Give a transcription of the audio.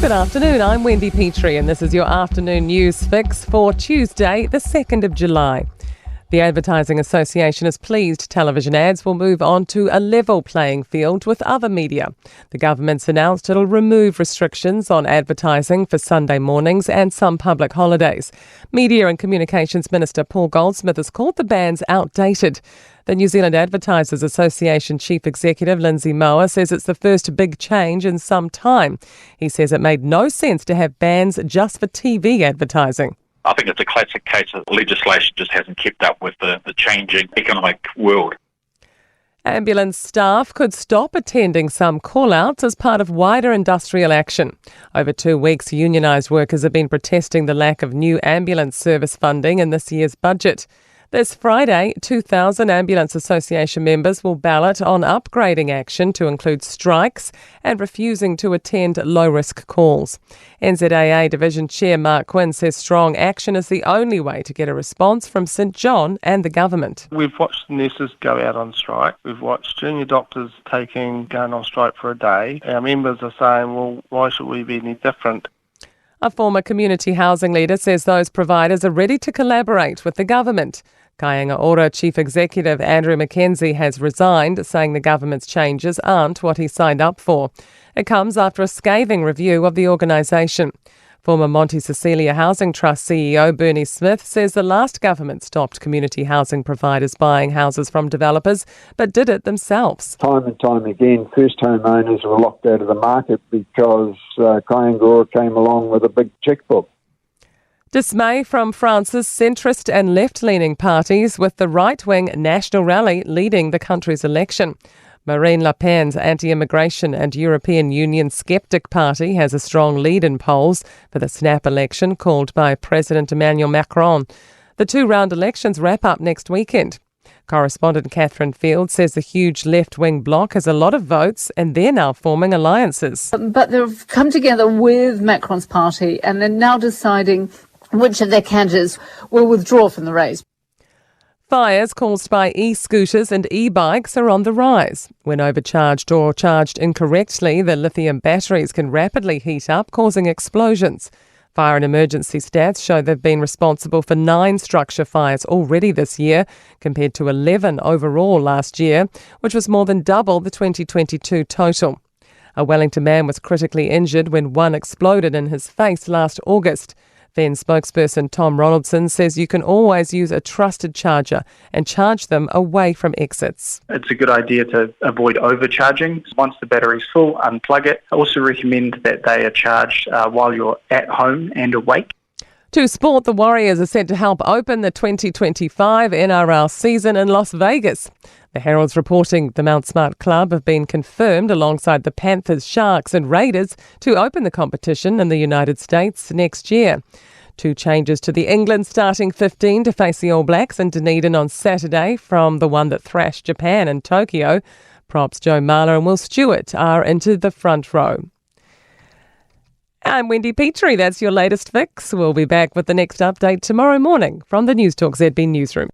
Good afternoon, I'm Wendy Petrie and this is your afternoon news fix for Tuesday, the 2nd of July. The Advertising Association is pleased television ads will move on to a level playing field with other media. The government's announced it'll remove restrictions on advertising for Sunday mornings and some public holidays. Media and Communications Minister Paul Goldsmith has called the bans outdated. The New Zealand Advertisers Association Chief Executive Lindsay Moa says it's the first big change in some time. He says it made no sense to have bans just for TV advertising. I think it's a classic case of legislation just hasn't kept up with the changing economic world. Ambulance staff could stop attending some call-outs as part of wider industrial action. Over 2 weeks, unionised workers have been protesting the lack of new ambulance service funding in this year's budget. This Friday, 2,000 Ambulance Association members will ballot on upgrading action to include strikes and refusing to attend low-risk calls. NZAA Division Chair Mark Quinn says strong action is the only way to get a response from St John and the government. We've watched nurses go out on strike. We've watched junior doctors going on strike for a day. Our members are saying, well, why should we be any different? A former community housing leader says those providers are ready to collaborate with the government. Kāinga Ora Chief Executive Andrew McKenzie has resigned, saying the government's changes aren't what he signed up for. It comes after a scathing review of the organisation. Former Monte Cecilia Housing Trust CEO Bernie Smith says the last government stopped community housing providers buying houses from developers, but did it themselves. Time and time again, first home owners were locked out of the market because Kāinga Ora came along with a big chequebook. Dismay from France's centrist and left-leaning parties, with the right-wing National Rally leading the country's election. Marine Le Pen's anti-immigration and European Union skeptic party has a strong lead in polls for the snap election called by President Emmanuel Macron. The two-round elections wrap up next weekend. Correspondent Catherine Field says the huge left-wing bloc has a lot of votes and they're now forming alliances. But they've come together with Macron's party and they're now deciding which of their candidates will withdraw from the race. Fires caused by e-scooters and e-bikes are on the rise. When overcharged or charged incorrectly, the lithium batteries can rapidly heat up, causing explosions. Fire and emergency stats show they've been responsible for 9 structure fires already this year, compared to 11 overall last year, which was more than double the 2022 total. A Wellington man was critically injured when one exploded in his face last August. Then spokesperson Tom Ronaldson says you can always use a trusted charger and charge them away from exits. It's a good idea to avoid overcharging. Once the battery's full, unplug it. I also recommend that they are charged while you're at home and awake. To sport, the Warriors are set to help open the 2025 NRL season in Las Vegas. The Herald's reporting the Mount Smart Club have been confirmed alongside the Panthers, Sharks and Raiders to open the competition in the United States next year. 2 changes to the England starting 15 to face the All Blacks in Dunedin on Saturday from the one that thrashed Japan in Tokyo. Props Joe Marler and Will Stewart are into the front row. I'm Wendy Petrie. That's your latest fix. We'll be back with the next update tomorrow morning from the Newstalk ZB newsroom.